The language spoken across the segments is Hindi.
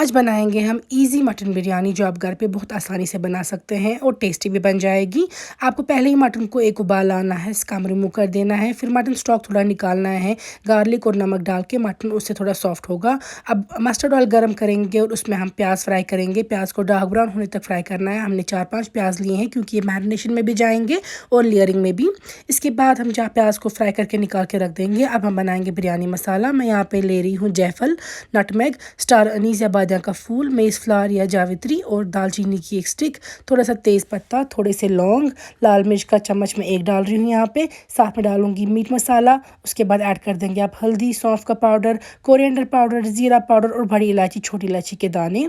आज बनाएंगे हम इजी मटन बिरयानी जो आप घर पे बहुत आसानी से बना सकते हैं और टेस्टी भी बन जाएगी। आपको पहले ही मटन को एक उबाल आना है, स्कम रिमूव कर देना है, फिर मटन स्टॉक थोड़ा निकालना है, गार्लिक और नमक डाल के मटन उससे थोड़ा सॉफ्ट होगा। अब मस्टर्ड ऑयल गर्म करेंगे और उसमें हम प्याज फ्राई करेंगे। प्याज को डार्क ब्राउन होने तक फ्राई करना है। हमने 4-5 प्याज लिए हैं क्योंकि ये मैरिनेशन में भी जाएंगे और लेयरिंग में भी। इसके बाद हम जहाँ प्याज को फ्राई करके निकाल के रख देंगे। अब हम बनाएंगे बिरयानी मसाला। मैं यहाँ पे ले रही हूँ जायफल, नटमेग, स्टार अनीस या बादाम का फूल, मेज़ फ्लावर या जावित्री और दालचीनी की एक स्टिक, थोड़ा सा तेज़ पत्ता, थोड़े से लौंग, लाल मिर्च का चम्मच में 1 डाल रही हूँ यहाँ पे। साथ में डालूंगी मीट मसाला। उसके बाद ऐड कर देंगे आप हल्दी, सौंफ का पाउडर, कोरिएंडर पाउडर, ज़ीरा पाउडर और बड़ी इलायची, छोटी इलायची के दाने।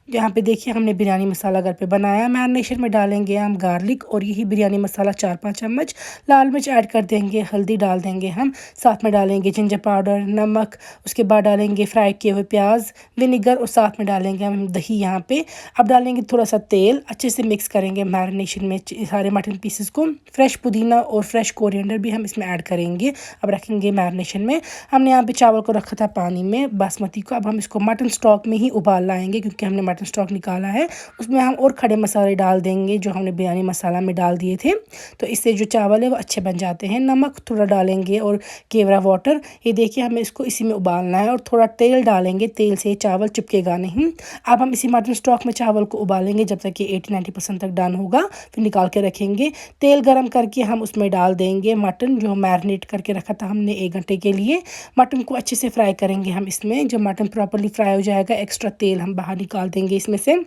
यहाँ पे देखिए हमने बिरयानी मसाला घर पे बनाया। मैरिनेशन में डालेंगे हम गार्लिक और यही बिरयानी मसाला 4-5 चम्मच, लाल मिर्च ऐड कर देंगे, हल्दी डाल देंगे हम, साथ में डालेंगे जिंजर पाउडर, नमक। उसके बाद डालेंगे फ्राई किए हुए प्याज, विनेगर और साथ में डालेंगे हम दही यहाँ पे। अब डालेंगे थोड़ा सा तेल, अच्छे से मिक्स करेंगे मैरिनेशन में सारे मटन पीसेस को। फ्रेश पुदीना और फ्रेश कोरिएंडर भी हम इसमें ऐड करेंगे। अब रखेंगे मैरिनेशन में। हमने यहाँ पे चावल को रखा था पानी में, बासमती को। अब हम इसको मटन स्टॉक में ही उबाल लाएंगे क्योंकि हमने मटन स्टॉक निकाला है। उसमें हम और खड़े मसाले डाल देंगे जो हमने बिरयानी मसाला में डाल दिए थे, तो इससे जो चावल है वो अच्छे बन जाते हैं। नमक थोड़ा डालेंगे और केवड़ा वाटर। ये देखिए हमें इसको इसी में उबालना है और थोड़ा तेल डालेंगे, तेल से चावल चिपकेगा नहीं। अब हम इसी मटन स्टॉक में चावल को उबालेंगे जब तक कि 80-90% तक डन होगा, फिर निकाल के रखेंगे। तेल गरम करके हम उसमें डाल देंगे मटन जो मैरिनेट करके रखा था हमने 1 घंटे के लिए। मटन को अच्छे से फ्राई करेंगे हम इसमें। जब मटन प्रॉपर्ली फ्राई हो जाएगा, एक्स्ट्रा तेल हम बाहर निकाल देंगे इसमें से।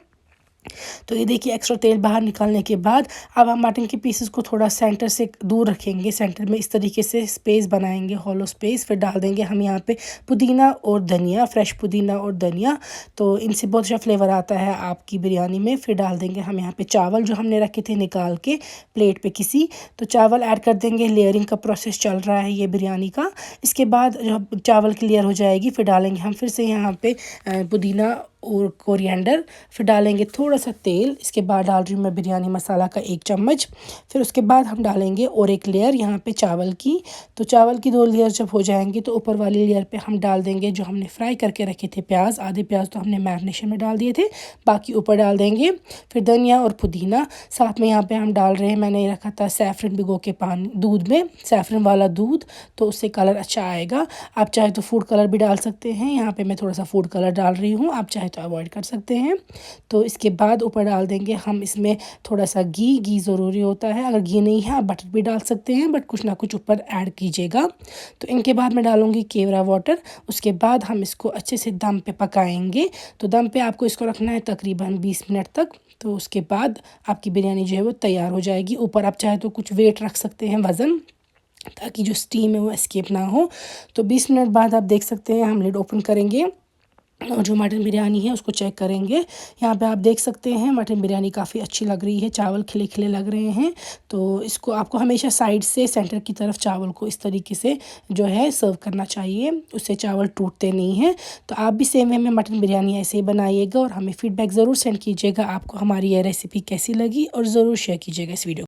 तो ये देखिए एक्स्ट्रा तेल बाहर निकालने के बाद अब हम मटन के पीसेस को थोड़ा सेंटर से दूर रखेंगे। सेंटर में इस तरीके से स्पेस बनाएंगे, हॉलो स्पेस। फिर डाल देंगे हम यहाँ पे पुदीना और धनिया, फ्रेश पुदीना और धनिया, तो इनसे बहुत अच्छा फ्लेवर आता है आपकी बिरयानी में। फिर डाल देंगे हम यहाँ पे चावल जो हमने रखे थे निकाल के प्लेट पे किसी, तो चावल ऐड कर देंगे। लेयरिंग का प्रोसेस चल रहा है ये बिरयानी का। इसके बाद जब चावल की लेयर हो जाएगी फिर डालेंगे हम फिर से यहाँ पे पुदीना और कोरिएंडर। फिर डालेंगे थोड़ा सा तेल। इसके बाद डाल रही हूँ मैं बिरयानी मसाला का 1 चम्मच। फिर उसके बाद हम डालेंगे और एक लेयर यहाँ पे चावल की। तो चावल की 2 लेयर जब हो जाएंगी तो ऊपर वाली लेयर पे हम डाल देंगे जो हमने फ्राई करके रखे थे प्याज। आधे प्याज तो हमने मैरिनेशन में डाल दिए थे, बाकी ऊपर डाल देंगे। फिर धनिया और पुदीना साथ में यहाँ पे हम डाल रहे हैं। मैंने रखा था सैफरन भिगो के पानी, दूध में, सैफरन वाला दूध, तो उससे कलर अच्छा आएगा। आप चाहे तो फूड कलर भी डाल सकते हैं। यहाँ पे मैं थोड़ा सा फूड कलर डाल रही हूँ, आप चाहे तो अवॉइड कर सकते हैं। तो इसके बाद ऊपर डाल देंगे हम इसमें थोड़ा सा घी ज़रूरी होता है। अगर घी नहीं है आप बटर भी डाल सकते हैं, बट कुछ ना कुछ ऊपर ऐड कीजिएगा। तो इनके बाद मैं डालूंगी केवड़ा वाटर। उसके बाद हम इसको अच्छे से दम पे पकाएंगे। तो दम पे आपको इसको रखना है तकरीबन 20 मिनट तक। तो उसके बाद आपकी बिरयानी जो है वो तैयार हो जाएगी। ऊपर आप चाहे तो कुछ वेट रख सकते हैं, वज़न, ताकि जो स्टीम है वो एस्केप ना हो। तो 20 मिनट बाद आप देख सकते हैं हम लिड ओपन करेंगे और जो मटन बिरयानी है उसको चेक करेंगे। यहाँ पे आप देख सकते हैं मटन बिरयानी काफ़ी अच्छी लग रही है, चावल खिले खिले लग रहे हैं। तो इसको आपको हमेशा साइड से सेंटर की तरफ चावल को इस तरीके से जो है सर्व करना चाहिए, उससे चावल टूटते नहीं हैं। तो आप भी सेम वे में मटन बिरयानी ऐसे ही बनाइएगा और हमें फीडबैक ज़रूर सेंड कीजिएगा आपको हमारी यह रेसिपी कैसी लगी, और ज़रूर शेयर कीजिएगा इस वीडियो को।